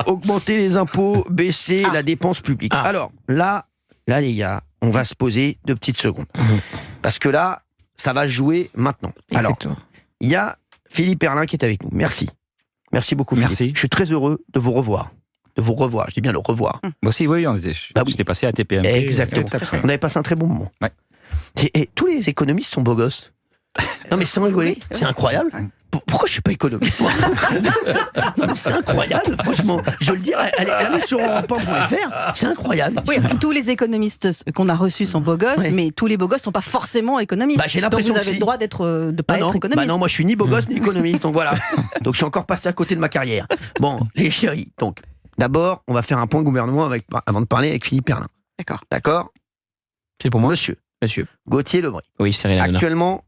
Augmenter les impôts, baisser la dépense publique. Alors, là, les gars, on va se poser 2 petites secondes. Parce que là, ça va jouer maintenant. Exactement. Alors, il y a Philippe Erlin qui est avec nous. Merci. Merci beaucoup, Philippe. Merci. Je suis très heureux de vous revoir. Je dis bien le revoir. Moi aussi, oui, j'étais passé à TPMP. Exactement. On avait passé un très bon moment. Ouais. Et tous les économistes sont beaux gosses. Non mais sans rigoler, c'est incroyable. Pourquoi je suis pas économiste, moi? Non mais c'est incroyable, franchement. Je le dis, allez sur europe1.fr, c'est incroyable. Oui, tous les économistes qu'on a reçus sont beaux gosses, mais tous les beaux gosses ne sont pas forcément économistes. J'ai donc l'impression vous avez que le droit de pas être économiste. Non, moi je suis ni beau gosse ni économiste, donc voilà. Donc je suis encore passé à côté de ma carrière. Bon, les chéris, donc d'abord, on va faire un point gouvernement avant de parler avec Philippe Erlin. D'accord. C'est pour moi. Monsieur Gauthier Lebray. Oui, Cyril Hanouna. Actuellement,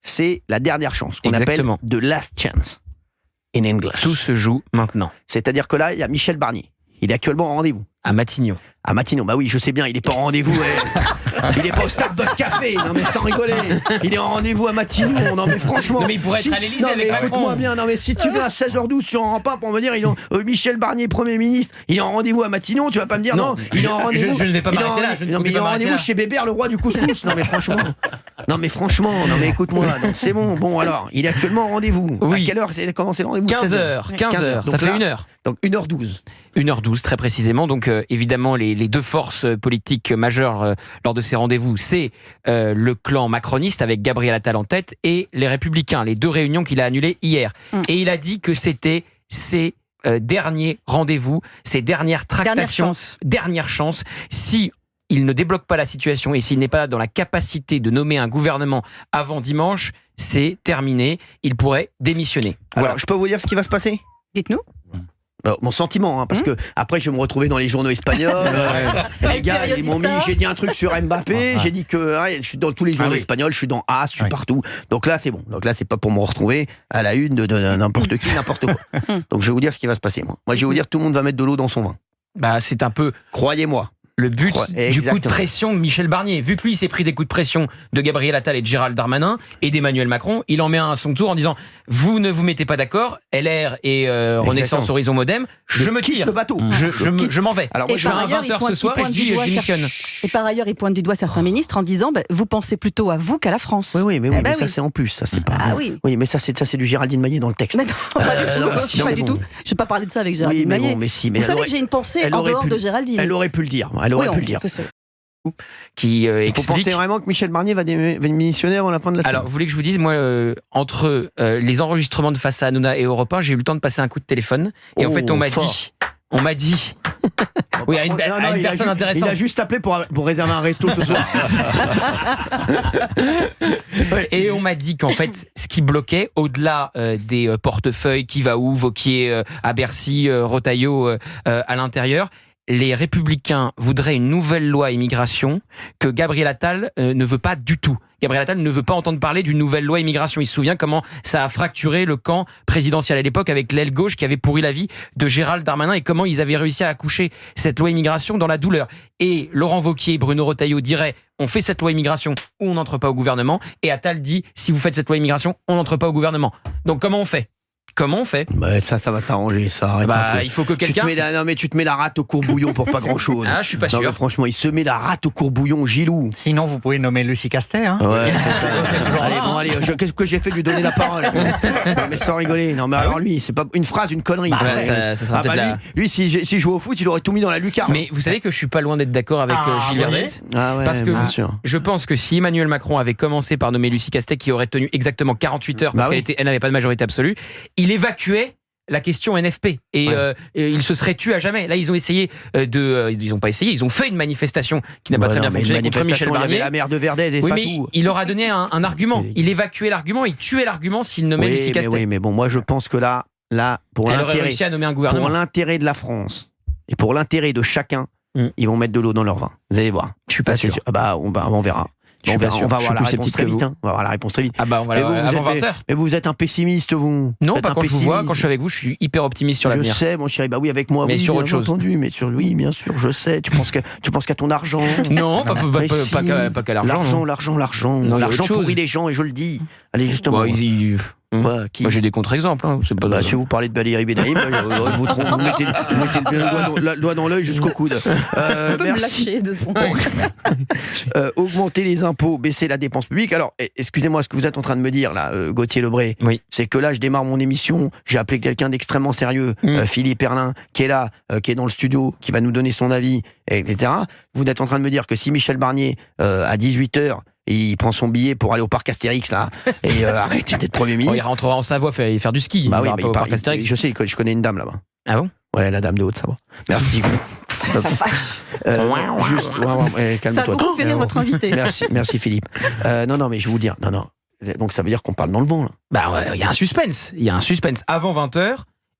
c'est la dernière chance, qu'on appelle the last chance in English. Tout se joue maintenant. C'est-à-dire que là, il y a Michel Barnier. Il est actuellement en rendez-vous. À Matignon. À Matignon, bah oui, je sais bien, il n'est pas en rendez-vous. Il n'est pas au Starbucks Café, non mais sans rigoler. Il est en rendez-vous à Matignon, non mais franchement. Non mais il pourrait être à l'Élysée avec Macron. Écoute-moi bien, non mais si tu vas à 16h12 sur Europe 1 pour me dire Michel Barnier, Premier ministre, il est en rendez-vous à Matignon, tu vas pas me dire non, il est en rendez-vous. Je ne vais pas m'arrêter là. Non mais il est en rendez-vous chez Bébert, le roi du couscous. Non mais franchement, non mais écoute-moi, c'est bon. Bon alors, il est actuellement en rendez-vous. Oui. À quelle heure c'est commencé le rendez-vous? 15h. Ça fait 1h. Donc 1h12. 1h12 très précisément, donc évidemment les deux forces politiques majeures lors de ces rendez-vous, c'est le clan macroniste avec Gabriel Attal en tête et les Républicains, les 2 réunions qu'il a annulées hier. Et il a dit que c'était ses derniers rendez-vous, ses dernières tractations, dernière chance. Si il ne débloque pas la situation et s'il n'est pas dans la capacité de nommer un gouvernement avant dimanche, c'est terminé, il pourrait démissionner. Alors je peux vous dire ce qui va se passer? Dites-nous. Mon sentiment, parce que après je vais me retrouver dans les journaux espagnols. Les gars, ils m'ont mis, j'ai dit un truc sur Mbappé, j'ai dit que je suis dans tous les journaux espagnols, je suis dans AS, je suis partout. Donc là, c'est bon. Donc là, c'est pas pour me retrouver à la une de n'importe qui, n'importe quoi. Donc je vais vous dire ce qui va se passer, moi. Moi, je vais vous dire, tout le monde va mettre de l'eau dans son vin. Bah, c'est un peu. Croyez-moi. Le but du coup de pression de Michel Barnier. Vu que lui, il s'est pris des coups de pression de Gabriel Attal et de Gérald Darmanin et d'Emmanuel Macron, il en met un à son tour en disant « Vous ne vous mettez pas d'accord, LR et Renaissance Horizon Modem, je me tire, le bateau. Je m'en vais. Alors, moi, je fais un 20h ce soir et je dis « Je démissionne ». Et par ailleurs, il pointe du doigt certains ministres en disant vous pensez plutôt à vous qu'à la France. Oui, mais ça c'est en plus, ça c'est pas... Oui, mais ça c'est du Géraldine Maillet dans le texte. Mais non, pas du tout. Je ne vais pas parler de ça avec Géraldine Maillet. Vous savez que j'ai une pensée en dehors de Géraldine. Elle aurait pu le dire. Qui explique... Vous pensez vraiment que Michel Barnier va démissionner avant la fin de la semaine? Alors, vous voulez que je vous dise, moi, entre les enregistrements de Face à Hanouna et Europe 1, j'ai eu le temps de passer un coup de téléphone. Et en fait, on m'a dit... Oui, à une personne intéressante. Il a juste appelé pour réserver un resto ce soir. Et on m'a dit qu'en fait, ce qui bloquait, au-delà des portefeuilles, qui va où, Wauquiez à Bercy, Retailleau à l'intérieur, les Républicains voudraient une nouvelle loi immigration que Gabriel Attal ne veut pas du tout. Gabriel Attal ne veut pas entendre parler d'une nouvelle loi immigration. Il se souvient comment ça a fracturé le camp présidentiel à l'époque avec l'aile gauche qui avait pourri la vie de Gérald Darmanin et comment ils avaient réussi à accoucher cette loi immigration dans la douleur. Et Laurent Wauquiez et Bruno Retailleau diraient on fait cette loi immigration ou on n'entre pas au gouvernement. Et Attal dit si vous faites cette loi immigration, on n'entre pas au gouvernement. Donc comment on fait ? Comment on fait? Ça va s'arranger, ça. Arrête un peu. Il faut que quelqu'un... Tu te mets la rate au courbouillon pour pas grand-chose. Ah, je suis pas sûr. Non, franchement, il se met la rate au courbouillon, Gilou. Sinon, vous pouvez nommer Lucie Castet. Hein. Ouais, c'est ça. Allez, qu'est-ce que j'ai fait de lui donner la parole? Non, mais sans rigoler. Non, mais alors lui, c'est pas une phrase, une connerie. Ça sera peut-être lui, s'il jouait au foot, il aurait tout mis dans la lucarne. Mais vous savez que je suis pas loin d'être d'accord avec Gilles Verdès. Parce que je pense que si Emmanuel Macron avait commencé par nommer Lucie Castet, qui aurait tenu exactement 48 heures, parce qu'elle n'avait pas de majorité absolue, il évacuait la question NFP et ils se seraient tués à jamais. Là, ils ont essayé ils ont pas essayé, ils ont fait une manifestation qui n'a pas très bien fonctionné contre Michel Barnier. Il y avait la maire de Verdez et Fatou. Mais il leur a donné un argument. Il évacuait l'argument, il tuait l'argument s'il nommait Lucie Castet. Oui, mais bon, moi je pense que là, pour elle aurait réussi à nommer un gouvernement. Pour l'intérêt de la France et pour l'intérêt de chacun, ils vont mettre de l'eau dans leur vin. Vous allez voir. Je suis pas sûr. On verra. On va voir la réponse très vite. On va voir la réponse très vite. On va avant 20h. Mais vous êtes un pessimiste, vous. Non, pas quand je vous vois. Quand je suis avec vous, je suis hyper optimiste sur l'avenir. Je sais, mon chéri. Bah oui, avec moi. Mais sur autre chose. Entendu, mais sur lui, bien sûr, je sais. Tu penses qu'à ton argent. Non, pas qu'à l'argent. L'argent pourrit les gens, et je le dis. Allez, justement. Qui Moi, j'ai des contre-exemples. Hein. C'est pas si vous parlez de Valérie Benaïm, vous mettez le doigt dans l'œil jusqu'au coude. On peut me Merci. lâcher 2 secondes. Augmenter les impôts, baisser la dépense publique. Alors, excusez-moi, ce que vous êtes en train de me dire, là, Gauthier Lebray, c'est que là, je démarre mon émission, j'ai appelé quelqu'un d'extrêmement sérieux, Philippe Erlin, qui est là, qui est dans le studio, qui va nous donner son avis, etc. Vous êtes en train de me dire que si Michel Barnier, à 18h, il prend son billet pour aller au parc Astérix, là, et arrêter d'être Premier ministre. Il rentrera en Savoie faire du ski. Bah oui, il au parc Astérix. Je sais, je connais une dame là-bas. Ah bon? Ouais, la dame de Haute-Savoie. Merci. Juste, calme-toi. Ça a beaucoup fait rire votre invité. Merci Philippe. Non, mais je vais vous dire, non. Donc ça veut dire qu'on parle dans le vent, là. Bah ouais, il y a un suspense. Avant 20h,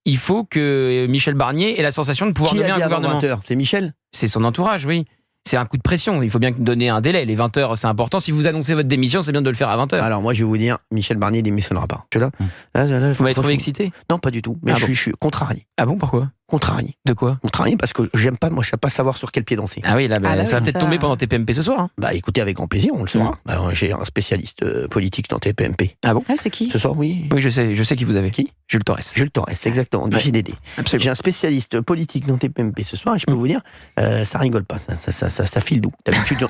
il faut que Michel Barnier ait la sensation de pouvoir donner un gouvernement. 20h, c'est Michel? C'est son entourage, oui. C'est un coup de pression. Il faut bien donner un délai. Les 20h, c'est important. Si vous annoncez votre démission, c'est bien de le faire à 20h. Alors moi, je vais vous dire, Michel Barnier démissionnera pas. Tu es là? Vous m'avez trouvé excité? Non, pas du tout. Mais je suis contrarié. Ah bon, pourquoi? Contrarié. De quoi? Contrarié parce que j'aime pas, moi je sais pas savoir sur quel pied danser. Ah oui, là, ça va peut-être tomber pendant TPMP ce soir. Hein. Bah écoutez, avec grand plaisir, on le saura. J'ai un spécialiste politique dans TPMP. Ah bon? C'est qui? Ce soir, oui. Oui, je sais qui vous avez. Qui? Jules Torres. Jules Torres, exactement, du JDD. Absolument. J'ai un spécialiste politique dans TPMP ce soir et je peux vous dire, ça rigole pas, ça file doux.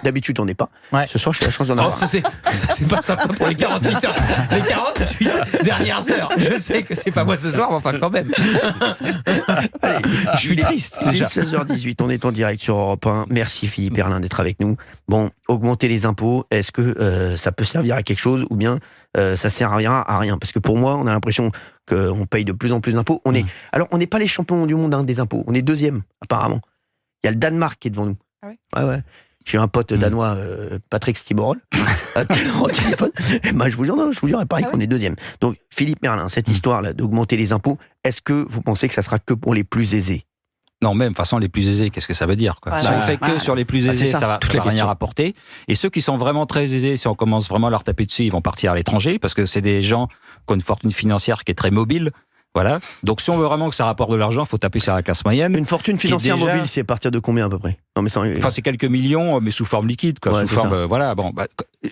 D'habitude, on n'est pas. Ouais. Ce soir, j'ai la chance d'en avoir. Ça, c'est pas sympa pour les 48 heures. Les 48 dernières heures. Je sais que c'est pas moi ce soir, mais enfin quand même. Allez, je suis triste. Il est 16h18, on est en direct sur Europe 1. Merci Philippe Erlin d'être avec nous. Bon, augmenter les impôts, est-ce que ça peut servir à quelque chose ou bien ça servira à rien? Parce que pour moi, on a l'impression qu'on paye de plus en plus d'impôts. Alors, on n'est pas les champions du monde des impôts. On est 2e, apparemment. Il y a le Danemark qui est devant nous. Ah oui? Ouais. J'ai un pote danois, Patrick Stiborol, au téléphone. Et je vous jure, pareil qu'on est 2e. Donc, Philippe Merlin, cette histoire-là d'augmenter les impôts, est-ce que vous pensez que ça sera que pour les plus aisés? Non, même, de toute façon, les plus aisés, qu'est-ce que ça veut dire, quoi? Si on fait que sur les plus aisés, ça va rien rapporter. Et ceux qui sont vraiment très aisés, si on commence vraiment à leur taper dessus, ils vont partir à l'étranger, parce que c'est des gens qui ont une fortune financière qui est très mobile. Voilà. Donc, si on veut vraiment que ça rapporte de l'argent, il faut taper sur la classe moyenne. Une fortune financière mobile, c'est à partir de combien à peu près? Non, mais enfin, c'est quelques millions, mais sous forme liquide, quoi. Ouais, sous forme, voilà. Bon,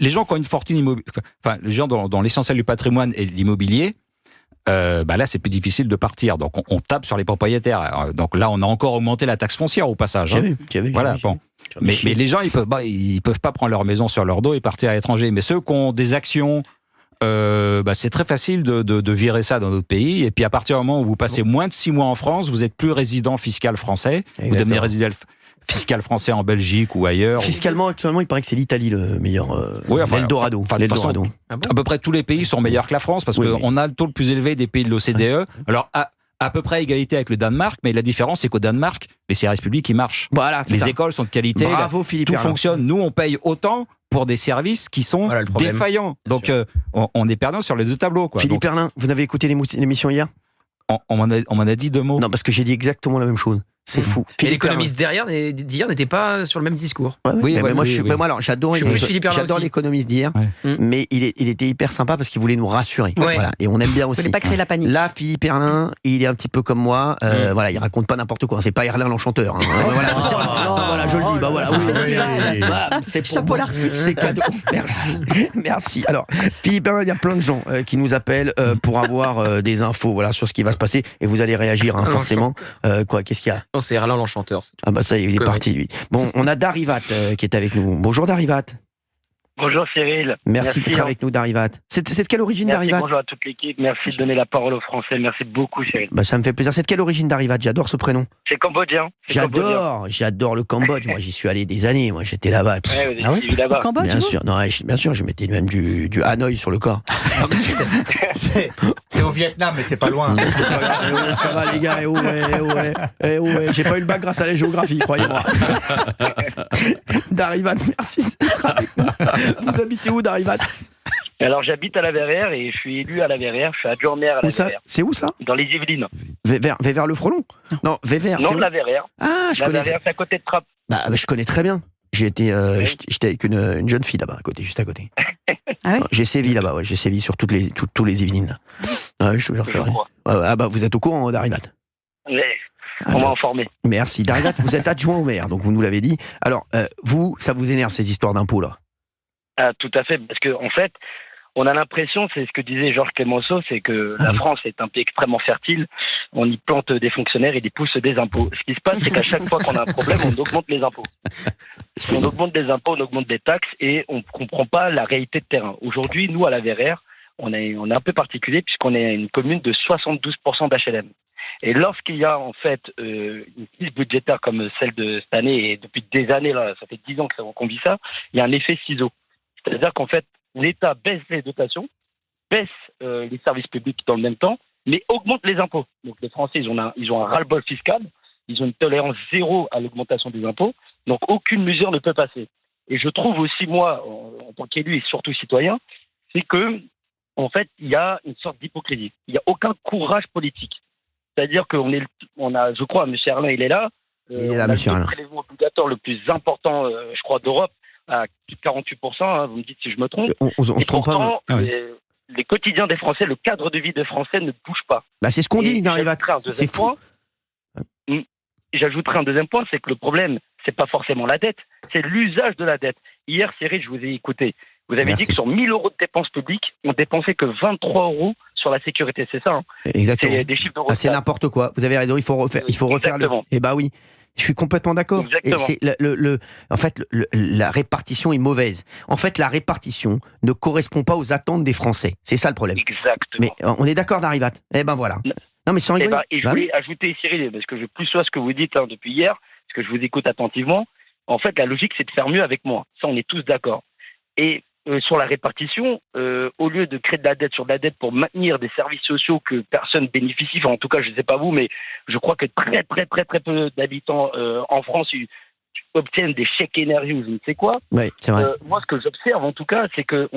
les gens qui ont une fortune immobilière, enfin, les gens dont l'essentiel du patrimoine est l'immobilier, là, c'est plus difficile de partir. Donc, on tape sur les propriétaires. Donc là, on a encore augmenté la taxe foncière au passage. Voilà. Bon. Mais les gens, ils peuvent pas prendre leur maison sur leur dos et partir à l'étranger. Mais ceux qui ont des actions, c'est très facile de virer ça dans notre pays. Et puis à partir du moment où vous passez moins de 6 mois en France, vous êtes plus résident fiscal français. Vous devenez résident fiscal français en Belgique ou ailleurs. Fiscalement, actuellement, il paraît que c'est l'Italie le meilleur. L'Eldorado. De toute façon, à peu près tous les pays sont meilleurs que la France parce qu'on a le taux le plus élevé des pays de l'OCDE. Alors à peu près égalité avec le Danemark, mais la différence c'est qu'au Danemark, les services publics ils marchent. Voilà, les écoles sont de qualité. Bravo Philippe. Tout fonctionne. Nous on paye autant pour des services qui sont défaillants. Donc on est perdant sur les deux tableaux, quoi. Philippe Erlin, vous avez écouté l'émission hier? On m'en a dit 2 mots. Non, parce que j'ai dit exactement la même chose. C'est fou. Et l'économiste d'hier n'était pas sur le même discours. Mais moi, alors, j'adore l'économiste d'hier, mais il était hyper sympa parce qu'il voulait nous rassurer. Voilà. Et on aime bien aussi. Il voulait pas créer la panique. Là, Philippe Erlin, il est un petit peu comme moi. Voilà, il raconte pas n'importe quoi. C'est pas Erlin l'enchanteur. Voilà, je le dis. C'est chapeau l'artiste. C'est cadeau. Merci. Alors, Philippe Erlin, il y a plein de gens qui nous appellent pour avoir des infos, voilà, sur ce qui va se passer. Et vous allez réagir, forcément. Qu'est-ce qu'il y a? C'est Erlin l'enchanteur. Ah bah ça y est, il est parti lui. Bon, on a Darivat qui est avec nous. Bonjour Darivat. Bonjour Cyril. Merci d'être avec nous Darivat. C'est de quelle origine Darivat? Bonjour à toute l'équipe, merci de donner la parole aux Français, merci beaucoup Cyril. Bah ça me fait plaisir. C'est de quelle origine Darivat? J'adore ce prénom. C'est cambodgien. J'adore le Cambodge. Moi j'y suis allé des années, moi j'étais là-bas. Vous là-bas. Cambodge, bien sûr, je mettais même du Hanoï sur le corps. C'est au Vietnam, mais c'est pas loin. Ça va les gars, ouais. J'ai pas eu le bac grâce à la géographie, croyez-moi. Darivat, merci d'être avec nous. Vous habitez où Darivat? Alors j'habite à la Verrière et je suis élu à la Verrière, je suis adjoint maire à la Verrière. C'est où ça? Dans les Yvelines. Vers le Frelon? Non, Vévert. Non, de la Verrière. Ah, je connais. La Verrière, c'est à côté de Trappes. Bah, je connais très bien. J'étais avec une jeune fille là-bas, juste à côté. Ah oui? J'ai sévi là-bas, j'ai sévi sur tous les Yvelines. Je te jure, c'est vrai. Ah bah vous êtes au courant Darivat? On m'a informé. Merci. Darivat, vous êtes adjoint au maire, donc vous nous l'avez dit. Alors, ça vous énerve ces histoires d'impôts là? Ah, tout à fait, parce que en fait, on a l'impression, c'est ce que disait Georges Clemenceau, c'est que la France est un pays extrêmement fertile. On y plante des fonctionnaires et y pousse des impôts. Ce qui se passe, c'est qu'à chaque fois qu'on a un problème, on augmente les impôts. On augmente des impôts, on augmente des taxes et on ne comprend pas la réalité de terrain. Aujourd'hui, nous, à la Verrière, on est un peu particulier puisqu'on est une commune de 72% d'HLM. Et lorsqu'il y a en fait une crise budgétaire comme celle de cette année, et depuis des années, là, ça fait 10 ans qu'on vit ça, il y a un effet ciseau. C'est-à-dire qu'en fait, l'État baisse les dotations, baisse les services publics dans le même temps, mais augmente les impôts. Donc les Français, ils ont un ras-le-bol fiscal, ils ont une tolérance zéro à l'augmentation des impôts, donc aucune mesure ne peut passer. Et je trouve aussi, moi, en tant qu'élu et surtout citoyen, c'est que, en fait, il y a une sorte d'hypocrisie. Il n'y a aucun courage politique. C'est-à-dire on a, je crois, M. Erlin, il est là. Il est là, M. Erlin. Le prélèvement obligatoire le plus important, je crois, d'Europe, à 48%, hein, vous me dites si je me trompe. On se trompe pas. Les quotidiens des Français, le cadre de vie des Français ne bouge pas. Bah, c'est ce qu'on dit, c'est fou. J'ajouterai un deuxième point, c'est que le problème, c'est pas forcément la dette, c'est l'usage de la dette. Hier, Cyril, je vous ai écouté. Vous avez dit que sur 1000 euros de dépenses publiques, on dépensait que 23 euros sur la sécurité, c'est ça, hein? Exactement. C'est des chiffres d'euros. C'est n'importe quoi. Vous avez raison, il faut refaire le. Eh bah oui. Je suis complètement d'accord. Et c'est en fait, la répartition est mauvaise. En fait, la répartition ne correspond pas aux attentes des Français. C'est ça le problème. Exactement. Mais on est d'accord, Darivat. Eh ben voilà. Non, mais sans rigoler. Et je voulais ajouter, Cyril, parce que je plus sois ce que vous dites depuis hier, parce que je vous écoute attentivement. En fait, la logique, c'est de faire mieux avec moi. Ça, on est tous d'accord. Et sur la répartition, au lieu de créer de la dette sur de la dette pour maintenir des services sociaux que personne bénéficie, enfin, en tout cas, je ne sais pas vous, mais je crois que très peu d'habitants en France obtiennent des chèques énergie ou je ne sais quoi. Oui, c'est vrai. Moi, ce que j'observe, en tout cas, c'est que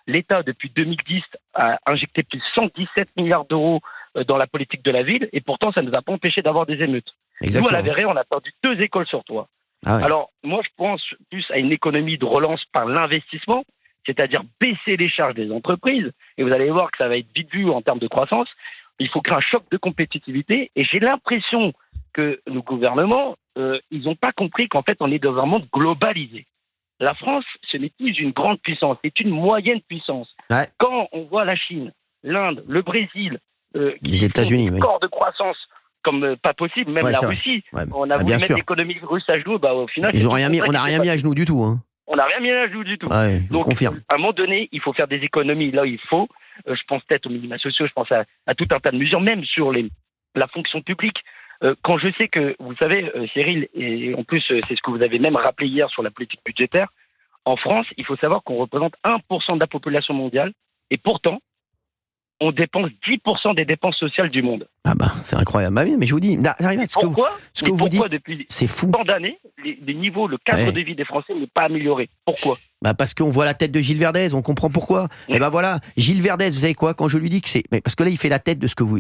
l'État, depuis 2010, a injecté plus de 117 milliards d'euros dans la politique de la ville, et pourtant, ça ne nous a pas empêché d'avoir des émeutes. Exactement. Nous, à la Verrière, on a perdu 2 écoles sur 3. Ah ouais. Alors, moi, je pense plus à une économie de relance par l'investissement, c'est-à-dire baisser les charges des entreprises, et vous allez voir que ça va être vite vu en termes de croissance. Il faut créer un choc de compétitivité, et j'ai l'impression que nos gouvernements, ils n'ont pas compris qu'en fait, on est dans un monde globalisé. La France, ce n'est plus une grande puissance, c'est une moyenne puissance. Ouais. Quand on voit la Chine, l'Inde, le Brésil, les États-Unis, oui, corps de croissance comme pas possible, même la Russie, on a voulu mettre l'économie russe à genoux, au final... on n'a rien mis à genoux du tout, hein. On n'a rien mis à genoux du tout. Ouais, donc, confirme. À un moment donné, il faut faire des économies là où il faut. Je pense peut-être aux minima sociaux, je pense à tout un tas de mesures, même sur la fonction publique. Quand je sais que, vous savez, Cyril, et en plus, c'est ce que vous avez même rappelé hier sur la politique budgétaire, en France, il faut savoir qu'on représente 1% de la population mondiale, et pourtant, on dépense 10% des dépenses sociales du monde. Ah bah, c'est incroyable. Bah oui, mais je vous dis, pourquoi vous dites, depuis c'est fou. Tant d'années, les niveaux, le cadre de vie des Français n'est pas amélioré. Pourquoi ? Bah parce qu'on voit la tête de Gilles Verdez, on comprend pourquoi. Et ben voilà, Gilles Verdez, vous savez quoi, quand je lui dis que c'est, parce que là il fait la tête de ce que vous,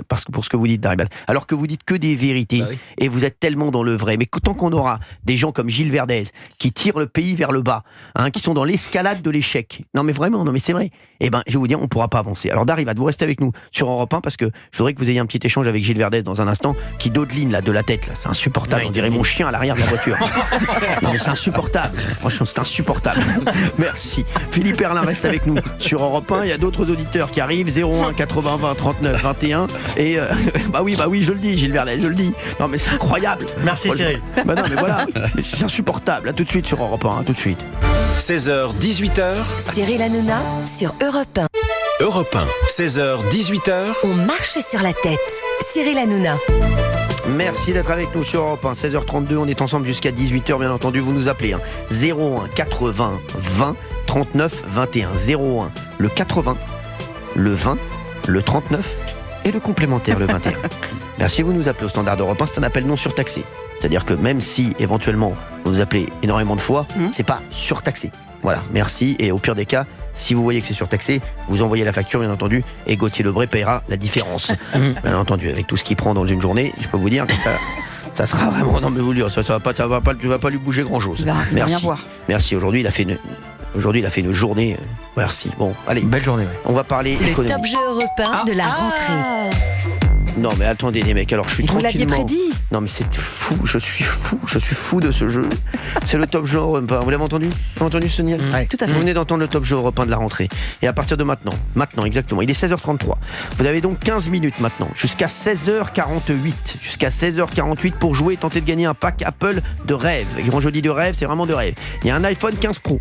parce que pour ce que vous dites, Daribat, alors que vous dites que des vérités, et vous êtes tellement dans le vrai. Mais tant qu'on aura des gens comme Gilles Verdez qui tirent le pays vers le bas, qui sont dans l'escalade de l'échec. Non mais vraiment, non mais c'est vrai. Et ben je vais vous dire, on pourra pas avancer. Alors Daribat, vous restez avec nous sur Europe 1 parce que je voudrais que vous ayez un petit échange avec Gilles Verdez dans un instant, qui dodeline là de la tête là, c'est insupportable. On dirait mon chien à l'arrière de la voiture. Non mais c'est insupportable. Franchement, c'est insupportable. Merci. Philippe Erlin reste avec nous sur Europe 1. Il y a d'autres auditeurs qui arrivent. 01 80 20 39 21. Et bah oui, je le dis, Gilles Verdez, je le dis. Non mais c'est incroyable. Merci Cyril. Bah non mais voilà. Mais c'est insupportable. À tout de suite sur Europe 1. À tout de suite. 16h, 18h. Cyril Hanouna sur Europe 1. Europe 1, 16h, 18h. On marche sur la tête. Cyril Hanouna. Merci d'être avec nous sur Europe 1, 16h32, on est ensemble jusqu'à 18h, bien entendu, vous nous appelez 01 80 20 39 21, 01 le 80, le 20, le 39 et le complémentaire le 21. Merci, vous nous appelez au standard d'Europe 1, c'est un appel non surtaxé, c'est-à-dire que même si éventuellement vous nous appelez énormément de fois, c'est pas surtaxé. Voilà, merci, et au pire des cas, si vous voyez que c'est surtaxé, vous envoyez la facture, bien entendu, et Gauthier Lebray payera la différence. Bien entendu, avec tout ce qu'il prend dans une journée, je peux vous dire que ça sera vraiment... Non mais vous le dire, ça va pas lui bouger grand-chose. Merci. Merci, aujourd'hui il a fait une journée... Merci. Bon, allez. Belle journée, ouais. On va parler Le économie. top jeu européen de la rentrée. Non, mais attendez, les mecs, alors je suis Et vous l'aviez tranquillement... prédit. Non, mais c'est fou, je suis fou de ce jeu. C'est le top jeu européen. Vous l'avez entendu? Vous avez entendu, Sonia? Ouais. Tout à Vous fait. venez d'entendre le top jeu européen de la rentrée. Et à partir de maintenant exactement, il est 16h33. Vous avez donc 15 minutes maintenant, jusqu'à 16h48. Jusqu'à 16h48 pour jouer et tenter de gagner un pack Apple de rêve. Et quand je dis de rêve, c'est vraiment de rêve. Il y a un iPhone 15 Pro.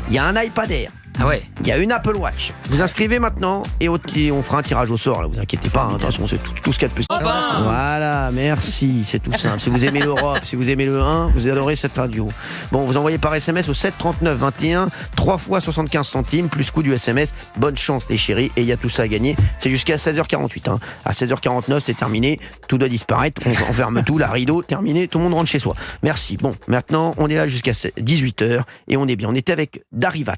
Il y a un iPad Air. Ah ouais. Il y a une Apple Watch. Vous inscrivez maintenant et on fera un tirage au sort. Là, vous inquiétez pas. Attention, c'est tout ce qu'il y a de plus. Voilà, merci. C'est tout simple. Si vous aimez l'Europe, si vous aimez le 1, vous adorez cette radio. Bon, vous envoyez par SMS au 7 39 21, 3 fois 75 centimes, plus coût du SMS. Bonne chance, les chéris. Et il y a tout ça à gagner. C'est jusqu'à 16h48. Hein. À 16h49, c'est terminé. Tout doit disparaître. On ferme tout. La rideau, terminé. Tout le monde rentre chez soi. Merci. Bon, maintenant, on est là jusqu'à 18h et on est bien. On était avec Darivat,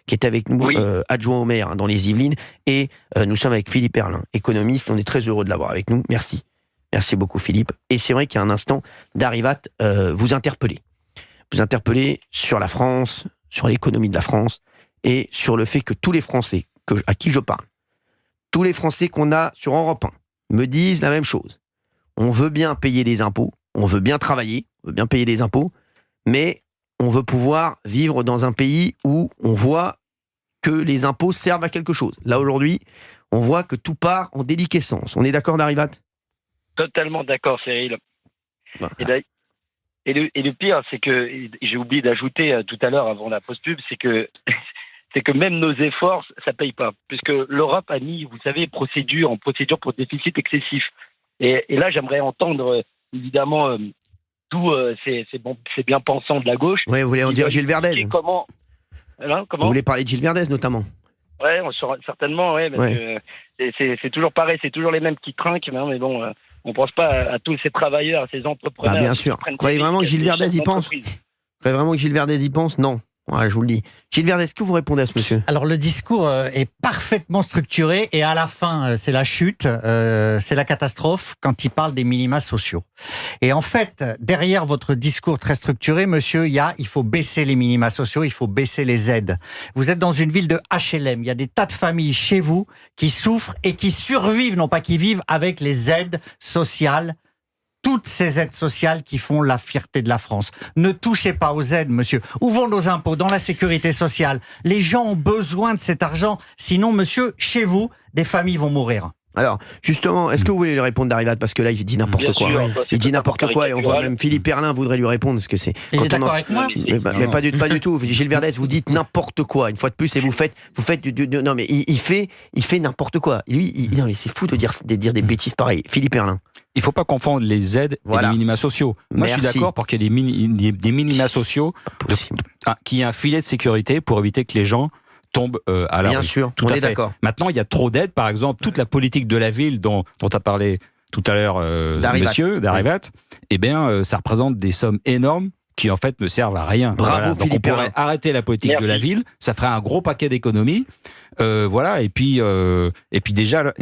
qui est avec nous, Oui. adjoint au maire dans les Yvelines, et nous sommes avec Philippe Erlin, économiste. On est très heureux de l'avoir avec nous. Merci. Merci beaucoup, Philippe. Et c'est vrai qu'il y a un instant, Darivat, vous interpellez. Vous interpellez sur la France, sur l'économie de la France, et sur le fait que tous les Français à qui je parle, tous les Français qu'on a sur Europe 1, me disent la même chose. On veut bien payer des impôts, on veut bien travailler, on veut bien payer des impôts, mais on veut pouvoir vivre dans un pays où on voit que les impôts servent à quelque chose. Là, aujourd'hui, on voit que tout part en déliquescence. On est d'accord, Darivat? Totalement d'accord, Cyril. Voilà. Et le pire, c'est que j'ai oublié d'ajouter tout à l'heure avant la pause pub, c'est que même nos efforts, ça paye pas, puisque l'Europe a mis, vous savez, procédure pour déficit excessif. Et là, j'aimerais entendre évidemment tous ces bien pensants de la gauche. Oui, vous voulez en dire Gilles Verdez? Comment Vous voulez parler de Gilles Verdez, notamment? Ouais, certainement, ouais, parce que c'est toujours pareil, c'est toujours les mêmes qui trinquent, mais bon, on pense pas à tous ces travailleurs, à ces entrepreneurs. Bah, bien sûr. Vous croyez vraiment que Gilles Verdez y pense? Vous croyez vraiment que Gilles Verdez y pense? Non. Ouais, je vous le dis. Gilles Verdez, est-ce que vous répondez à ce monsieur? Alors le discours est parfaitement structuré et à la fin c'est la chute, c'est la catastrophe quand il parle des minima sociaux. Et en fait, derrière votre discours très structuré, monsieur, il faut baisser les minima sociaux, il faut baisser les aides. Vous êtes dans une ville de HLM, il y a des tas de familles chez vous qui souffrent et qui survivent, non pas qui vivent, avec les aides sociales. Toutes ces aides sociales qui font la fierté de la France. Ne touchez pas aux aides, monsieur. Où vont nos impôts? Dans la sécurité sociale. Les gens ont besoin de cet argent. Sinon, monsieur, chez vous, des familles vont mourir. Alors, justement, est-ce que vous voulez lui répondre, Darivat? Parce que là, il dit n'importe quoi. Il dit n'importe quoi et on voit même Philippe Erlin voudrait lui répondre. Parce que c'est. Il est d'accord avec moi? Mais pas du tout. Gilles Verdez, vous dites n'importe quoi, une fois de plus, et vous faites non, mais il fait n'importes quoi. Lui, non, mais c'est fou de dire des bêtises pareilles. Philippe Erlin. Il ne faut pas confondre les aides et les minima sociaux. Moi, je suis d'accord pour qu'il y ait des minima sociaux, qu'il y ait un filet de sécurité pour éviter que les gens tombent à la rue. Bien sûr, tout on à est fait. d'accord. Maintenant, il y a trop d'aides. Par exemple, toute la politique de la ville dont a parlé tout à l'heure monsieur Darivat, eh bien, ça représente des sommes énormes qui en fait ne servent à rien. Bravo, Donc on pourrait arrêter la politique de la ville, ça ferait un gros paquet d'économies. Voilà, et puis déjà,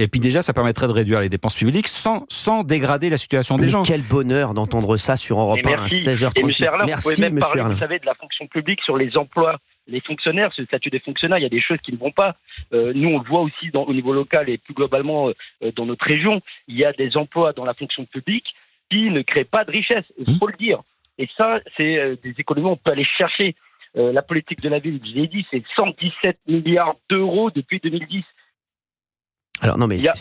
ça permettrait de réduire les dépenses publiques sans dégrader la situation des gens. Quel bonheur d'entendre ça sur Europe 1 à 16h36. Et M. Erlin, merci, vous pouvez même parler, Erlin. vous savez, de la fonction publique sur les emplois, les fonctionnaires, sur le statut des fonctionnaires, il y a des choses qui ne vont pas. Nous, on le voit aussi au niveau local et plus globalement dans notre région, il y a des emplois dans la fonction publique qui ne créent pas de richesse, il faut le dire. Et ça, c'est des économies, on peut aller chercher. La politique de la ville, je l'ai dit, c'est 117 milliards d'euros depuis 2010. Alors, non, mais il n'y a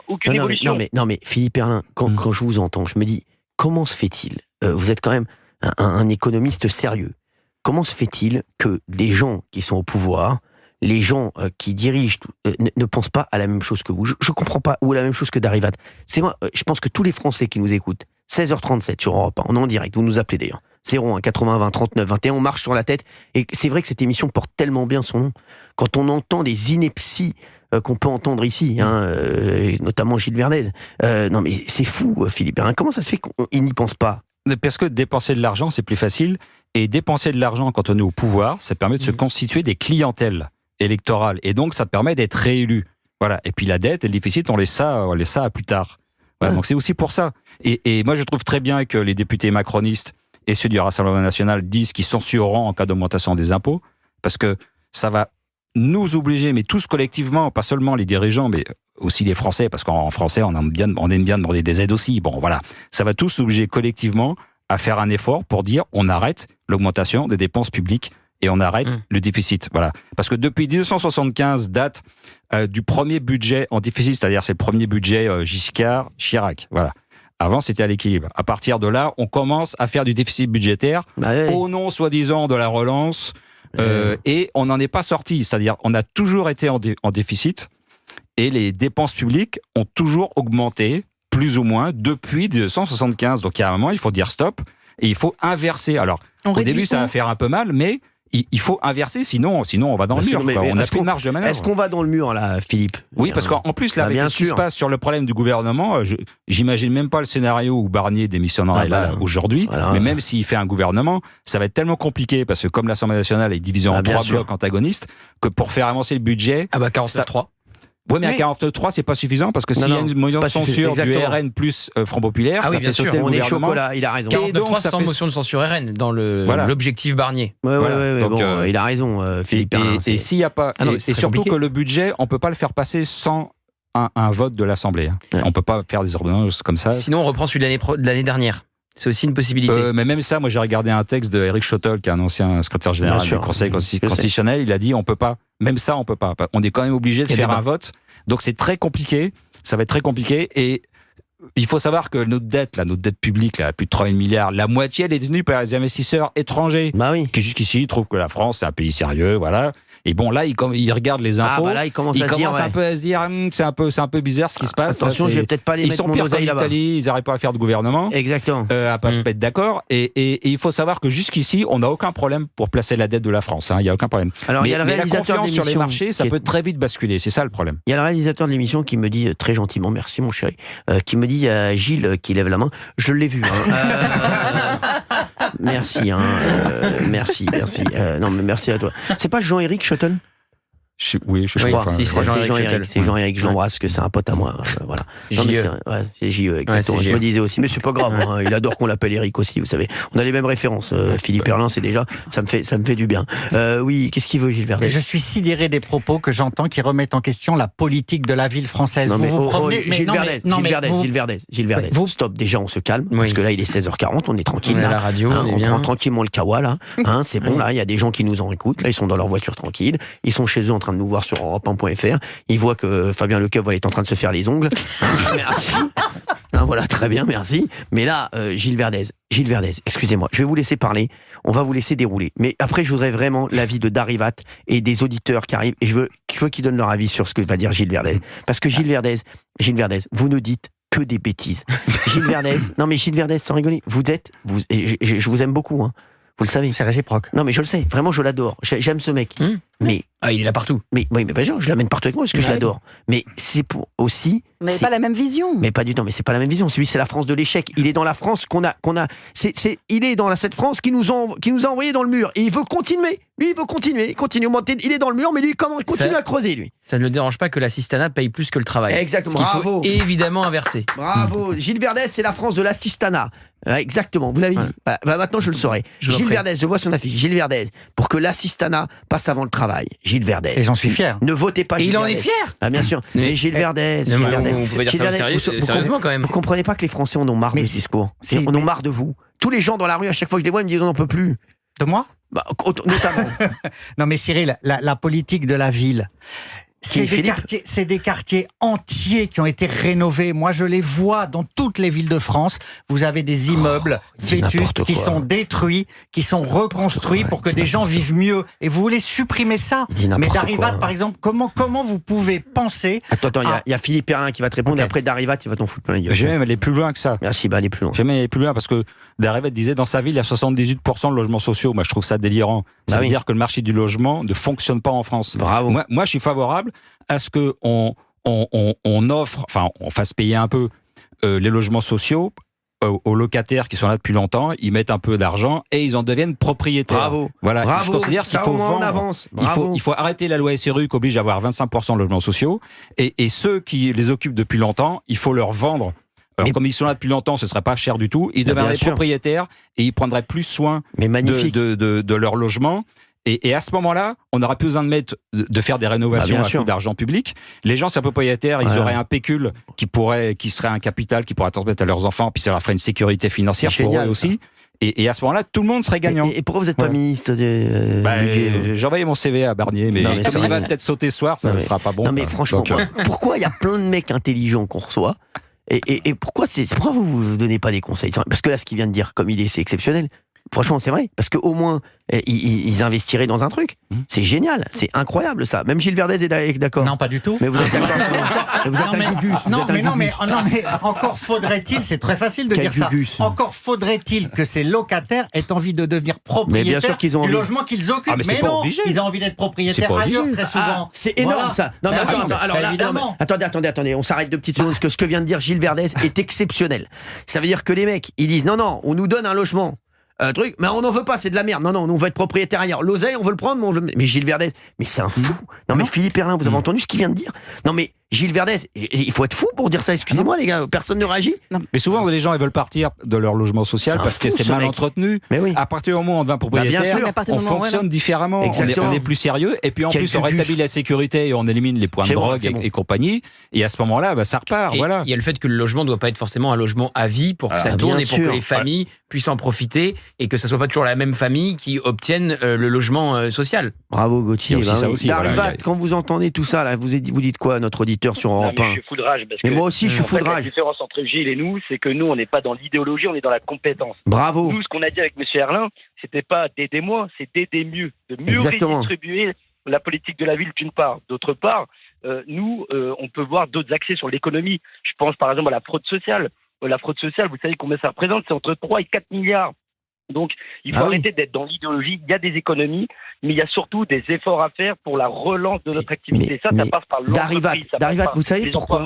aucune évolution. Non, mais Philippe Erlin, quand je vous entends, je me dis, comment se fait-il, vous êtes quand même un économiste sérieux, comment se fait-il que les gens qui sont au pouvoir, les gens qui dirigent, ne pensent pas à la même chose que vous? Je ne comprends pas, ou à la même chose que Darivat. C'est moi, je pense que tous les Français qui nous écoutent, 16h37 sur Europe 1, on est en direct, vous nous appelez d'ailleurs, 01 80 20 39 21, on marche sur la tête, et c'est vrai que cette émission porte tellement bien son nom, quand on entend les inepties qu'on peut entendre ici, notamment Gilles Verdez, non mais c'est fou, Philippe, comment ça se fait qu'il n'y pense pas? Parce que dépenser de l'argent, c'est plus facile, et dépenser de l'argent quand on est au pouvoir, ça permet de se constituer des clientèles électorales, et donc ça permet d'être réélu. Voilà. Et puis la dette et le déficit, on laisse ça à plus tard. Voilà, donc c'est aussi pour ça. Et moi, je trouve très bien que les députés macronistes et ceux du Rassemblement national disent qu'ils censureront en cas d'augmentation des impôts, parce que ça va nous obliger, mais tous collectivement, pas seulement les dirigeants, mais aussi les Français, parce qu'en français, on aime bien demander des aides aussi. Bon, voilà. Ça va tous obliger collectivement à faire un effort pour dire on arrête l'augmentation des dépenses publiques et on arrête le déficit. Voilà. Parce que depuis 1975, date du premier budget en déficit, c'est-à-dire c'est le premier budget Giscard, Chirac. Voilà. Avant, c'était à l'équilibre. À partir de là, on commence à faire du déficit budgétaire au nom, soi-disant, de la relance. Et on n'en est pas sorti. C'est-à-dire, on a toujours été en déficit et les dépenses publiques ont toujours augmenté, plus ou moins, depuis 1975. Donc, il y a un moment, il faut dire stop et il faut inverser. Alors, au début, ça va faire un peu mal, mais il faut inverser, sinon on va dans le mur. On n'a plus de marge de manœuvre. Est-ce qu'on va dans le mur, là, Philippe ? Oui, parce qu'en plus, là, avec ce qui se passe sur le problème du gouvernement, j'imagine même pas le scénario où Barnier démissionnerait aujourd'hui, mais même s'il fait un gouvernement, ça va être tellement compliqué, parce que comme l'Assemblée nationale est divisée en 3 blocs antagonistes, que pour faire avancer le budget... 49.3. Oui, mais à 49.3, c'est pas suffisant, parce que s'il y a une motion de censure du RN plus Front Populaire, ça fait sauter le on est gouvernement. chocolat, il a raison. 49.3 sans motion de censure RN, dans l'objectif Barnier. Oui, bon, il a raison, Philippe Perlin. Et s'il y a pas... et surtout que le budget, on peut pas le faire passer sans un vote de l'Assemblée. On peut pas faire des ordonnances comme ça. Sinon, on reprend celui de l'année dernière. C'est aussi une possibilité. Mais même ça, moi j'ai regardé un texte de Éric Schottel, qui est un ancien secrétaire général du Conseil constitutionnel. Il a dit on peut pas, même ça on peut pas. On est quand même obligé de faire un vote. Donc c'est très compliqué. Ça va être très compliqué. Et il faut savoir que notre dette publique, là, plus de 3 000 milliards, la moitié elle est détenue par les investisseurs étrangers. Qui jusqu'ici trouvent que la France c'est un pays sérieux, voilà. Et bon, là, il regarde les infos. Là, il commence un peu à se dire, c'est un peu bizarre ce qui se passe. Attention, je vais peut-être pas les mettre mon oseille là-bas. Ils n'arrivent pas à faire de gouvernement. Exactement. À pas se mettre d'accord. Et il faut savoir que jusqu'ici, on n'a aucun problème pour placer la dette de la France. Il n'y a aucun problème. Alors, mais la confiance sur les marchés, ça peut très vite basculer. C'est ça le problème. Il y a le réalisateur de l'émission qui me dit très gentiment, merci mon chéri, qui me dit, il y a Gilles qui lève la main. Je l'ai vu. Merci. Merci. Non, mais merci à toi. C'est pas Jean-Éric Schottel ? Oui, je crois. C'est Jean-Éric, je l'embrasse, que c'est un pote à moi. Voilà. C'est J.E. exactement. Je me disais aussi, mais c'est pas grave. Il adore qu'on l'appelle Éric aussi, vous savez. On a les mêmes références. Philippe Perlin, c'est déjà, ça me fait du bien. Oui, qu'est-ce qu'il veut, Gilles Verdez ? Je suis sidéré des propos que j'entends qui remettent en question la politique de la ville française. Gilles Verdez. Stop, déjà on se calme, parce que là il est 16h40, on est tranquille. On est à la radio, on prend tranquillement le kawa là. C'est bon, là, il y a des gens qui nous en écoutent, là ils sont dans leur voiture tranquille, ils sont chez eux en train de nous voir sur Europe1.fr, ils voient que Fabien Lecoeuvre est en train de se faire les ongles. Merci. Voilà, très bien, merci. Mais là, Gilles Verdez, excusez-moi, je vais vous laisser parler, on va vous laisser dérouler. Mais après, je voudrais vraiment l'avis de Darivat et des auditeurs qui arrivent, et je veux qu'ils donnent leur avis sur ce que va dire Gilles Verdez. Parce que Gilles Verdez, vous ne dites que des bêtises. Gilles Verdez, sans rigoler, je vous aime beaucoup, hein. Vous le savez. C'est réciproque. Non, mais je le sais. Vraiment, je l'adore. J'aime ce mec. Mais il est là partout. Mais bien sûr, je l'amène partout avec moi parce que je l'adore. Mais c'est pour aussi. Mais pas la même vision. Mais pas du tout. Mais c'est pas la même vision. Lui, c'est la France de l'échec. Il est dans la France qu'on a. Il est dans cette France qui nous a envoyé dans le mur. Et il veut continuer. Lui, il veut continuer. Il est dans le mur, mais lui, comment il continue à creuser, lui. Ça ne le dérange pas que l'assistanat paye plus que le travail. Exactement. Bravo. Il faut évidemment inverser. Bravo. Gilles Verdez, c'est la France de l'assistanat. Exactement. Vous l'avez dit. Maintenant, je le saurai. Gilles Verdez, je vois son affiche. Gilles Verdez, pour que l'assistanat passe avant le travail. Gilles Verdez. Et j'en suis fier. Ne votez pas Gilles Verdez. Il en est fier. Bien sûr. Mais Gilles Verdez. Vous comprenez pas que les Français en ont marre de ce discours. On en marre de vous. Tous les gens dans la rue, à chaque fois que je les vois, ils me disent on n'en peut plus. De moi ? Notamment. Non mais Cyril, la politique de la ville, c'est des quartiers entiers qui ont été rénovés. Moi, je les vois dans toutes les villes de France. Vous avez des immeubles vétustes qui sont détruits, qui sont reconstruits pour que des gens vivent mieux. Et vous voulez supprimer ça ? Mais Darivat, par exemple, comment vous pouvez penser... Attends, il y a Philippe Perlin qui va te répondre, et après Darivat, il va t'en foutre plein la gueule. Je vais même aller plus loin que ça. Merci, aller plus loin. Je vais même aller plus loin parce que Darivat disait, dans sa ville, il y a 78% de logements sociaux. Moi, je trouve ça délirant. Ça veut dire que le marché du logement ne fonctionne pas en France. Bravo. Moi, je suis favorable à ce qu'on offre, enfin, on fasse payer un peu les logements sociaux aux locataires qui sont là depuis longtemps, ils mettent un peu d'argent et ils en deviennent propriétaires. Bravo. Voilà. Bravo. Je considère qu'il faut vendre. Il faut arrêter la loi SRU qui oblige à avoir 25% de logements sociaux et ceux qui les occupent depuis longtemps, il faut leur vendre. Alors, comme ils sont là depuis longtemps, ce ne serait pas cher du tout. Ils deviendraient propriétaires et ils prendraient plus soin de leur logement. Et à ce moment-là, on n'aura plus besoin de faire des rénovations à coup d'argent public. Les gens, c'est un peu propriétaires, ils auraient un pécule qui serait un capital qui pourrait transmettre à leurs enfants, puis ça leur ferait une sécurité financière pour eux aussi. Et à ce moment-là, tout le monde serait gagnant. Et pourquoi vous n'êtes pas ministre j'ai envoyé mon CV à Barnier, mais comme il va peut-être sauter ce soir, ça ne sera pas bon. Non, mais franchement, pourquoi il y a plein de mecs intelligents qu'on reçoit et pourquoi vous ne donnez pas des conseils? Parce que là, ce qu'il vient de dire comme idée, c'est exceptionnel. Franchement, c'est vrai. Parce qu'au moins, ils investiraient dans un truc. C'est génial. C'est incroyable, ça. Même Gilles Verdez est d'accord. Non, pas du tout. Mais vous êtes d'accord. Vous êtes un gugus. Non, mais encore faudrait-il, c'est très facile de dire ça. Encore faudrait-il que ces locataires aient envie de devenir propriétaires du logement qu'ils occupent. Mais non, ils ont envie d'être propriétaires ailleurs très souvent. C'est énorme, ça. Non, mais attends, attendez. On s'arrête 2 petites secondes. Parce que ce que vient de dire Gilles Verdez est exceptionnel. Ça veut dire que les mecs, ils disent non, on nous donne un logement. Mais on n'en veut pas, c'est de la merde. Non, on veut être propriétaire ailleurs. L'oseille, on veut le prendre, mais Gilles Verdez, mais c'est un fou. Non, mais Philippe Herlin, vous avez entendu ce qu'il vient de dire? Non, mais Gilles Verdez, il faut être fou pour dire ça. Excusez-moi, les gars, personne ne réagit. Mais souvent, les gens, ils veulent partir de leur logement social parce que c'est mal entretenu. Mais oui. À partir du moment où on devient propriétaire, on fonctionne différemment. On est plus sérieux. Et puis en plus, on rétablit la sécurité et on élimine les points de drogue et compagnie. Et à ce moment-là, ça repart. Voilà. Il y a le fait que le logement ne doit pas être forcément un logement à vie pour que ça tourne et pour que les familles puissent en profiter et que ça soit pas toujours la même famille qui obtienne le logement social. Bravo Gauthier. Ça aussi. Darivat, quand vous entendez tout ça, là, vous dites quoi à notre auditeur sur Europe 1? Je suis fou de rage. Mais moi aussi, je suis fou de rage. La différence entre Gilles et nous, c'est que nous, on n'est pas dans l'idéologie, on est dans la compétence. Bravo. Nous, ce qu'on a dit avec M. Herlin, c'était pas d'aider moi, c'est d'aider mieux. De mieux redistribuer la politique de la ville, d'une part. D'autre part, nous, on peut voir d'autres accès sur l'économie. Je pense par exemple à la fraude sociale. La fraude sociale, vous savez combien ça représente? C'est entre 3 et 4 milliards. Donc, il faut arrêter d'être dans l'idéologie. Il y a des économies, mais il y a surtout des efforts à faire pour la relance de notre activité. Ça passe par l'entreprise. Darivat, vous savez pourquoi?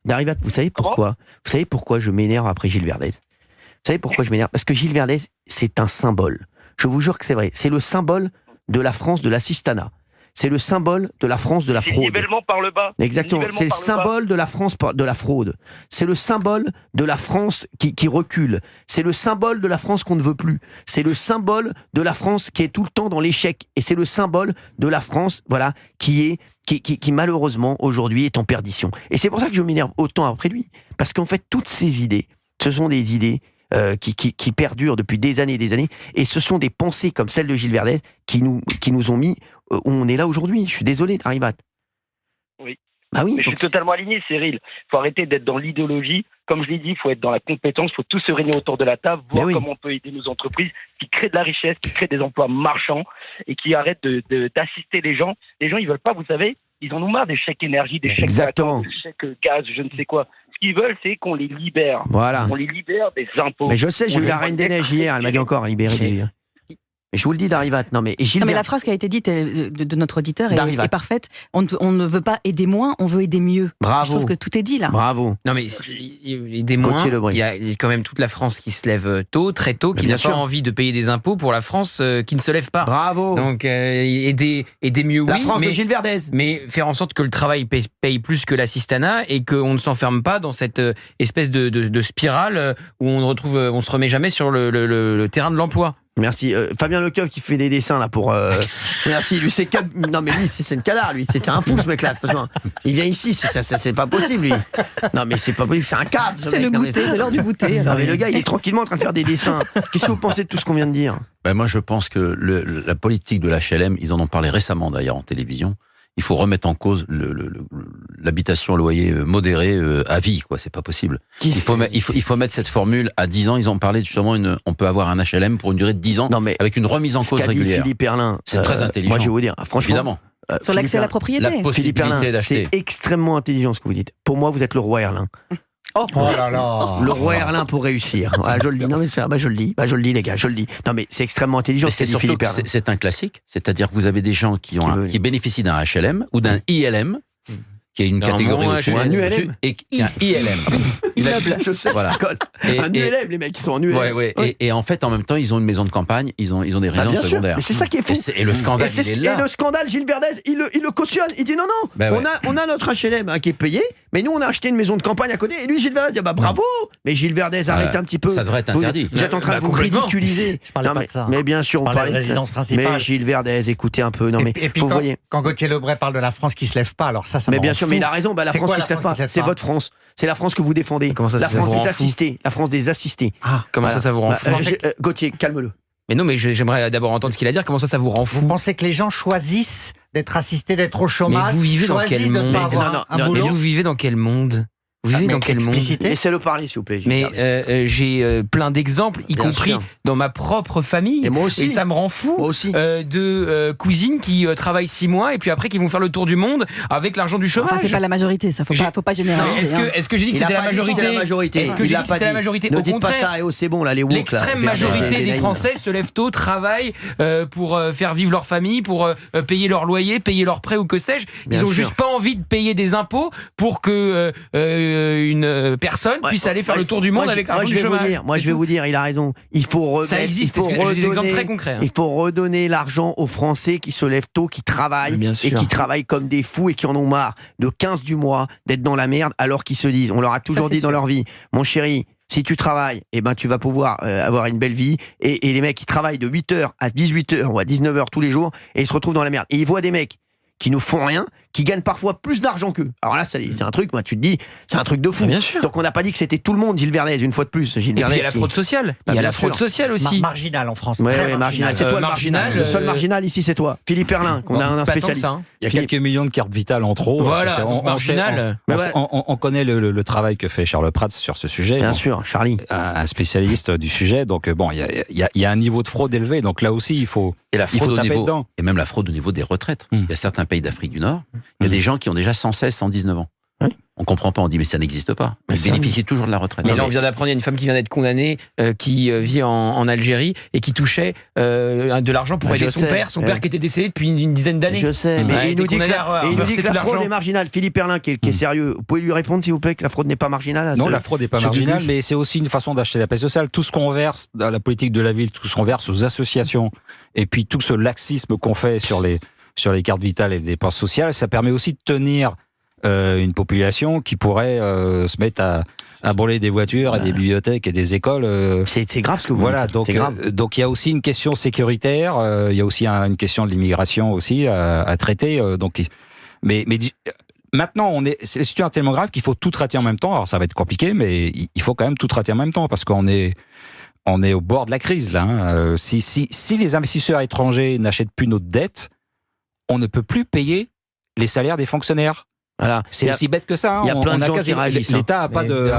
Darivat, vous savez pourquoi? Vous savez pourquoi je m'énerve après Gilles Verdez? Vous savez pourquoi je m'énerve? Parce que Gilles Verdez, c'est un symbole. Je vous jure que c'est vrai. C'est le symbole de la France de l'assistanat. C'est le symbole de la France de la fraude. Nivellement par le bas. Exactement. C'est le symbole de la France de la fraude. C'est le symbole de la France qui recule. C'est le symbole de la France qu'on ne veut plus. C'est le symbole de la France qui est tout le temps dans l'échec. Et c'est le symbole de la France, voilà, qui malheureusement aujourd'hui est en perdition. Et c'est pour ça que je m'énerve autant après lui. Parce qu'en fait, toutes ces idées, ce sont des idées qui perdurent depuis des années et des années, et ce sont des pensées comme celle de Gilles Verdez qui nous ont mis où on est là aujourd'hui. Je suis désolé, Darivat. Oui. Bah oui. Mais je suis totalement aligné, Cyril. Il faut arrêter d'être dans l'idéologie. Comme je l'ai dit, il faut être dans la compétence. Il faut tous se réunir autour de la table, voir comment on peut aider nos entreprises qui créent de la richesse, qui créent des emplois marchands et qui arrêtent d'assister les gens. Les gens, ils veulent pas, vous savez, ils en ont marre des chèques énergie, des chèques vacances, des chèques gaz, je ne sais quoi. Ce qu'ils veulent, c'est qu'on les libère. Voilà. On les libère des impôts. Mais je sais, j'ai eu la Reine des Neiges hier, elle m'a dit encore libérer. Mais je vous le dis, Darivat. Non, mais la phrase qui a été dite de notre auditeur est parfaite. On ne veut pas aider moins, on veut aider mieux. Bravo. Je trouve que tout est dit là. Bravo. Non, mais aider moins, il y a quand même toute la France qui se lève tôt, très tôt, qui n'a pas envie de payer des impôts pour la France qui ne se lève pas. Bravo. Donc aider mieux, oui. La France de Gilles Verdez. Mais faire en sorte que le travail paye plus que l'assistanat et qu'on ne s'enferme pas dans cette espèce de spirale où on se remet jamais sur le terrain de l'emploi. Merci. Fabien Lecoeuf qui fait des dessins là pour. Merci. Lui, c'est non mais lui, c'est une cadavre. Lui, c'est un fou ce mec-là. Il vient ici, c'est pas possible lui. Non mais c'est pas possible, c'est un cave. C'est le goûter, c'est l'heure du goûter. Non mais le gars, il est tranquillement en train de faire des dessins. Qu'est-ce que vous pensez de tout ce qu'on vient de dire? Moi, je pense que la politique de l'HLM, ils en ont parlé récemment d'ailleurs en télévision. Il faut remettre en cause l'habitation à loyer modéré à vie, quoi. C'est pas possible. Il faut mettre cette formule à 10 ans. Ils ont parlé justement, on peut avoir un HLM pour une durée de 10 ans avec une remise en cause régulière. Philippe Herlin, c'est très intelligent. Moi, je vais vous dire, franchement. Évidemment. Sur l'accès à la propriété. La possibilité d'acheter. C'est extrêmement intelligent ce que vous dites. Pour moi, vous êtes le roi Herlin. Oh là là. Le roi Herlin pour réussir. Voilà, je le dis. Non mais je le dis les gars, je le dis. Non mais c'est extrêmement intelligent. C'est un classique, c'est-à-dire que vous avez des gens qui bénéficient d'un HLM ou d'un ILM, qui est une catégorie au-dessus, et un ILM. immeuble. Je sais, Voilà. Un ULM, les mecs, ils sont en ULM. Ouais. Et en fait, en même temps, ils ont une maison de campagne, ils ont des résidences secondaires. Mais c'est ça qui est fou. Et le scandale, il est là. Et le scandale, Gilles Verdez, il le cautionne. Il dit non, on a notre HLM qui est payé, mais nous, on a acheté une maison de campagne à côté. Et lui, Gilles Verdez, dit bravo. Mais Gilles Verdez, arrête un petit peu. Ça devrait être interdit. Vous êtes en train de vous ridiculiser. Je parlais pas de ça. Mais bien sûr, on parlait de résidence principale. Mais Gilles Verdez, écoutez un peu. Non, mais et puis quand Gauthier Lebray parle de la France qui se lève pas, alors ça mais me bien rend sûr, fou. mais il a raison. La France qui se lève pas, c'est votre France. C'est la France que vous défendez. La France des assistés. La France des assistés. Comment ça vous rend fou? Gauthier, calme-le. Mais non, mais j'aimerais d'abord entendre ce qu'il a à dire. Comment ça vous rend fou? Vous pensez que les gens choisissent d'être assistés, d'être au chômage? Mais vous vivez dans quel monde? Mais vous vivez dans quel monde? Vous vivez dans quel monde? Laissez-le parler, s'il vous plaît. Mais j'ai plein d'exemples, y compris dans ma propre famille. Et moi aussi. Et ça me rend fou. Moi aussi. De cousines qui travaillent 6 mois et puis après qui vont faire le tour du monde avec l'argent du chômage. Enfin, c'est pas la majorité, ça. Faut pas généraliser. Est-ce que j'ai dit que c'était la majorité? Est-ce que j'ai dit que c'était la majorité? Ne dites pas ça. C'est bon, là, les woke. L'extrême majorité des Français se lèvent tôt, travaillent pour faire vivre leur famille, pour payer leur loyer, payer leurs prêts ou que sais-je. Ils ont juste pas envie de payer des impôts pour que une personne puisse aller faire le tour du monde avec l'argent du chômage. Moi, je vais vous dire, il a raison. Il faut remettre. Ça existe. J'ai des exemples très concrets. Il faut redonner l'argent aux Français qui se lèvent tôt, qui travaillent et qui travaillent comme des fous et qui en ont marre de 15 du mois d'être dans la merde alors qu'ils se disent, on leur a toujours dit dans leur vie, mon chéri, si tu travailles, tu vas pouvoir avoir une belle vie. Et les mecs qui travaillent de 8h à 18h ou à 19h tous les jours et ils se retrouvent dans la merde. Et ils voient des mecs qui ne font rien, qui gagnent parfois plus d'argent qu'eux. Alors là, c'est un truc, moi, tu te dis, c'est un truc de fou. Bien sûr. Donc on n'a pas dit que c'était tout le monde, Gilles Verdez, une fois de plus. Gilles Verdez, il y a la fraude sociale. Il y a la fraude sociale aussi. Marginal en France. Ouais, marginal. C'est toi le marginal. Le seul marginal ici, c'est toi. Philippe Erlin, qu'on a un spécialiste. Il y a quelques millions de cartes vitales en trop. Voilà, marginal. On connaît le travail que fait Charles Prats sur ce sujet. Bien sûr, Charlie. Un spécialiste du sujet. Donc bon, il y a un niveau de fraude élevé. Donc là aussi, il faut taper dedans. Et même la fraude au niveau des retraites. Il y a certains pays d'Afrique du Nord, il y a des gens qui ont déjà 116, 119 ans. Oui. On comprend pas, on dit mais ça n'existe pas. Ils bénéficient toujours de la retraite. Mais là, on vient d'apprendre, il y a une femme qui vient d'être condamnée, qui vit en Algérie et qui touchait de l'argent pour aider son père. Son père qui était décédé depuis une dizaine d'années. Je sais, mais il nous dit que la fraude est marginale. Philippe Erlin, qui est sérieux, vous pouvez lui répondre s'il vous plaît que la fraude n'est pas marginale? Non, la fraude n'est pas marginale, mais c'est aussi une façon d'acheter la paix sociale. Tout ce qu'on verse dans la politique de la ville, tout ce qu'on verse aux associations, et puis tout ce laxisme qu'on fait sur les cartes vitales et les dépenses sociales, ça permet aussi de tenir une population qui pourrait se mettre à brûler des voitures et des bibliothèques et des écoles. C'est grave ce que vous dites. Donc il y a aussi une question sécuritaire, il y a aussi une question de l'immigration aussi à traiter. Mais maintenant, la situation est tellement grave qu'il faut tout traiter en même temps. Alors ça va être compliqué, mais il faut quand même tout traiter en même temps parce qu'on est au bord de la crise là. Si les investisseurs étrangers n'achètent plus notre dette, on ne peut plus payer les salaires des fonctionnaires. Voilà. C'est aussi bête que ça. Il y a plein de gens qui réagissent. L'État n'a pas de...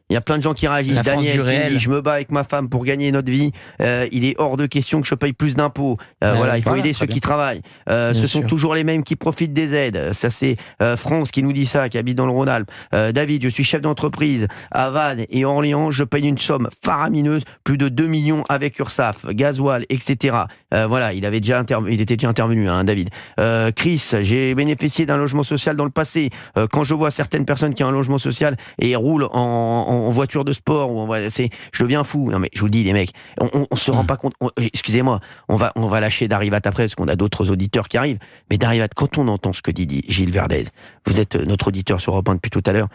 Il y a plein de gens qui réagissent. Daniel qui dit, je me bats avec ma femme pour gagner notre vie. Il est hors de question que je paye plus d'impôts. Il faut aider ceux qui travaillent. Ce sont toujours les mêmes qui profitent des aides. Ça, c'est France qui nous dit ça, qui habite dans le Rhône-Alpes. David, je suis chef d'entreprise à Vannes et Orléans. Je paye une somme faramineuse, plus de 2 millions avec URSSAF, gasoil, etc. Il était déjà intervenu, David. Chris, j'ai bénéficié d'un logement social dans le passé. Quand je vois certaines personnes qui ont un logement social et roulent en voiture de sport, je deviens fou. Non mais je vous le dis les mecs, on se rend pas compte. Excusez-moi, on va lâcher Darivat après parce qu'on a d'autres auditeurs qui arrivent. Mais Darivat, quand on entend ce que dit Gilles Verdez, vous êtes notre auditeur sur Europe 1 depuis tout à l'heure,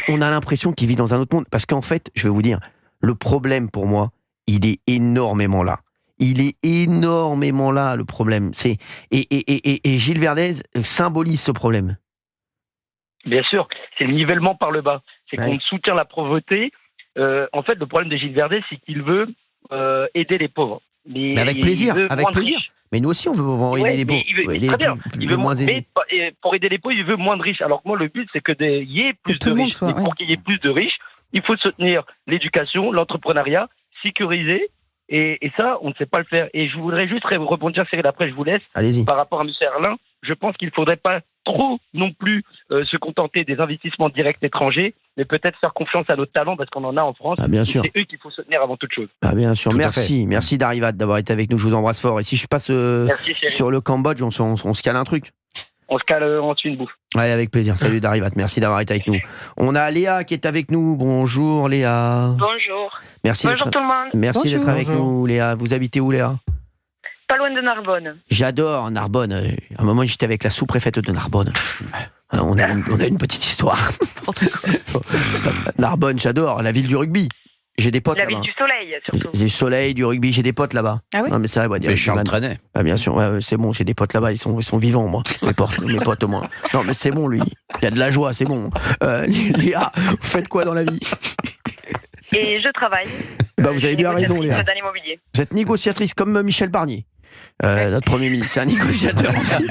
on a l'impression qu'il vit dans un autre monde. Parce qu'en fait, je vais vous dire, le problème pour moi, il est énormément là. Il est énormément là, le problème. Et Gilles Verdez symbolise ce problème. Bien sûr, c'est le nivellement par le bas. C'est qu'on soutient la pauvreté. En fait, le problème de Gilles Verdez, c'est qu'il veut aider les pauvres. Mais avec plaisir, avec plaisir. Mais nous aussi, on veut aider les pauvres. Très bien. Il veut moins aisés. Mais pour aider les pauvres, il veut moins de riches. Alors que moi, le but, c'est qu'il y ait plus de riches. Et pour qu'il y ait plus de riches, il faut soutenir l'éducation, l'entrepreneuriat, sécuriser. Et ça, on ne sait pas le faire. Et je voudrais juste rebondir, Cyril, après je vous laisse. Allez-y. Par rapport à M. Erlin, je pense qu'il ne faudrait pas trop non plus se contenter des investissements directs étrangers, mais peut-être faire confiance à nos talents parce qu'on en a en France. Bien sûr. C'est eux qu'il faut soutenir avant toute chose. Bien sûr, merci Darivat d'avoir été avec nous, je vous embrasse fort. Et si je passe sur le Cambodge, on se cale un truc. On se cale, on se fait une bouffe. Ouais, avec plaisir. Salut Darivat, merci d'avoir été avec nous. On a Léa qui est avec nous. Bonjour Léa. Bonjour. Merci Bonjour tout le monde. Merci d'être avec nous Léa. Vous habitez où Léa? Pas loin de Narbonne. J'adore Narbonne. À un moment j'étais avec la sous-préfète de Narbonne. On a une petite histoire. Narbonne, j'adore. La ville du rugby. J'ai des potes là-bas. La ville du soleil, surtout. Du soleil, du rugby, j'ai des potes là-bas. Ah oui? Non, mais c'est vrai, Mais Charles Trenet. Ah, bien sûr, ouais, c'est bon, j'ai des potes là-bas, ils sont vivants, moi. Mes potes au moins. Non, mais c'est bon, lui. Il y a de la joie, c'est bon. Léa, vous faites quoi dans la vie? Et je travaille. Bah, vous avez bien raison, Léa. Dans l'immobilier. Vous êtes négociatrice comme Michel Barnier. Notre Premier ministre, c'est un négociateur aussi.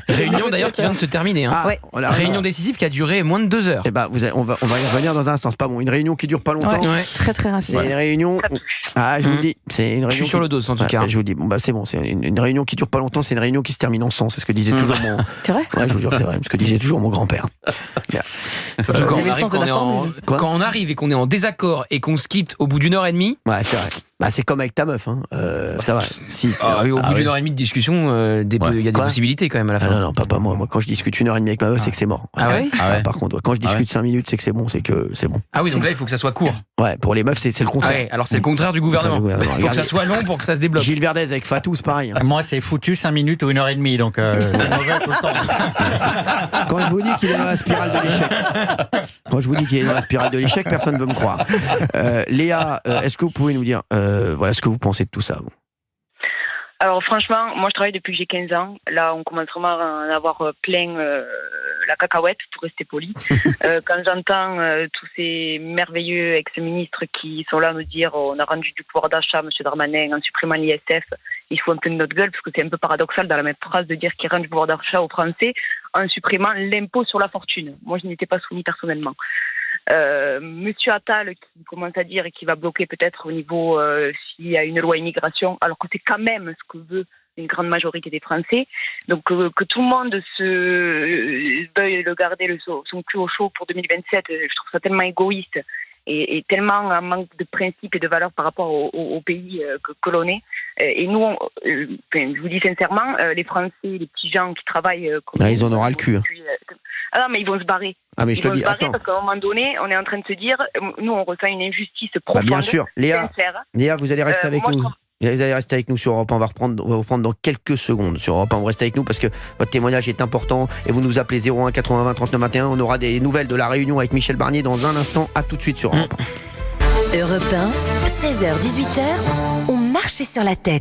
Réunion d'ailleurs qui vient de se terminer. Hein. Ah, ouais. Voilà, réunion décisive qui a duré moins de 2 heures. Et bah, on va y revenir dans un instant. C'est pas bon. Une réunion qui dure pas longtemps. Ouais. Très très rapide. C'est une réunion. Ah, je vous le dis. C'est une réunion. Je suis sur le dos en tout cas. Je vous dis. Bon bah c'est bon. C'est une réunion qui dure pas longtemps. C'est une réunion qui se termine en sang. C'est ce que disait toujours mon. C'est vrai? Ouais, je vous jure, c'est vrai. Ce que disait toujours mon grand-père. Quand on arrive et qu'on est en désaccord et qu'on se quitte au bout d'1 heure et demie. Ouais, c'est vrai. Bah, c'est comme avec ta meuf, hein. Ça va. Si, oui, au bout d'1 heure et demie de discussion, il y a des possibilités quand même à la fin. Non, pas moi. Moi, quand je discute 1 heure et demie avec ma meuf, c'est que c'est mort. Ah ouais? Par contre, quand je discute 5 minutes, c'est que c'est bon, c'est bon. Ah oui, donc là, il faut que ça soit court. Ouais, pour les meufs, c'est le contraire. Ah ouais, alors c'est le contraire du gouvernement. Il faut que ça soit long pour que ça se débloque. Gilles Verdez avec Fatou, c'est pareil. Moi, c'est foutu 5 minutes ou 1 heure et demie, donc c'est mauvais tout le temps. Quand je vous dis qu'il est dans la spirale de l'échec, personne ne veut me croire. Léa, est-ce que vous pouvez nous dire voilà ce que vous pensez de tout ça, vous? Alors franchement, moi je travaille depuis que j'ai 15 ans. Là, on commence vraiment à en avoir plein la cacahuète, pour rester poli. Quand j'entends tous ces merveilleux ex-ministres qui sont là à nous dire on a rendu du pouvoir d'achat à M. Darmanin en supprimant l'ISF, il faut un peu de notre gueule, parce que c'est un peu paradoxal dans la même phrase de dire qu'il rend du pouvoir d'achat aux Français en supprimant l'impôt sur la fortune. Moi, je n'y étais pas soumis personnellement. Monsieur Attal qui commence à dire et qui va bloquer peut-être au niveau s'il y a une loi immigration, alors que c'est quand même ce que veut une grande majorité des Français. Donc que tout le monde veuille le garder son cul au chaud pour 2027, je trouve ça tellement égoïste et tellement un manque de principes et de valeurs par rapport au pays que l'on est. Et nous, je vous dis sincèrement, les Français, les petits gens qui travaillent... ils en auront le cul. Ah non, mais ils vont se barrer. Ah, mais je te dis, attends. Parce qu'à un moment donné, on est en train de se dire, nous, on ressent une injustice profonde. Bien sûr. Léa, vous allez rester avec nous. Vous allez rester avec nous sur Europe 1. On va reprendre dans quelques secondes sur Europe 1. Vous restez avec nous parce que votre témoignage est important et vous nous appelez 01 80 20 39 21. On aura des nouvelles de la réunion avec Michel Barnier dans un instant. À tout de suite sur Europe 1. Europe 1, 16h-18h, on marche sur la tête.